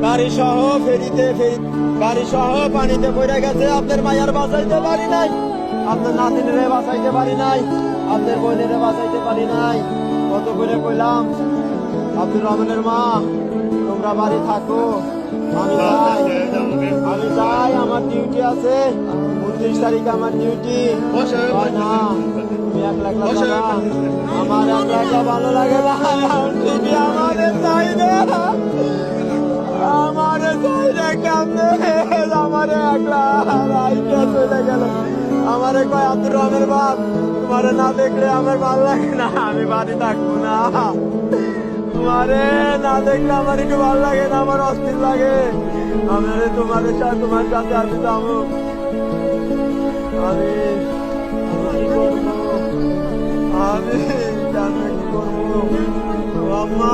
গাড়ি সহ গাড়ি সহ পানিতে পড়ে গেছে। আপনার মায়ার বাঁচাইতে পারি নাই, আপনার নাতিনেরে বাঁচাইতে পারি নাই, আপনার বোনেরে বাঁচাইতে পারি নাই। কত করে কইলাম আব্দুর রহমানের মা তোমরা বাড়ি থাকো, আমি যাই, আমার ডিউটি আছে, 29 তারিখে আমার ডিউটি। না তুমি একলা একলা যাবা, আমার একলা একলা ভালো লাগে না। ঠিকই আমাদের চাই না, আমারে চাই না কেমনে, আমারে একলা রাইতে চলে গেল। আমারে কয় আব্দুর রহমানের বাপ তোমারে না দেখলে আমার ভালো লাগে না, আমি বাড়ি থাকবো না। তোমারে না দেখলে আমার একটু ভালো লাগে না, আমার অস্থির লাগে। আমারে তোমার সাথে আমি যাবো। আমি কি করবো, আমি কেন কি করবো আম্মা।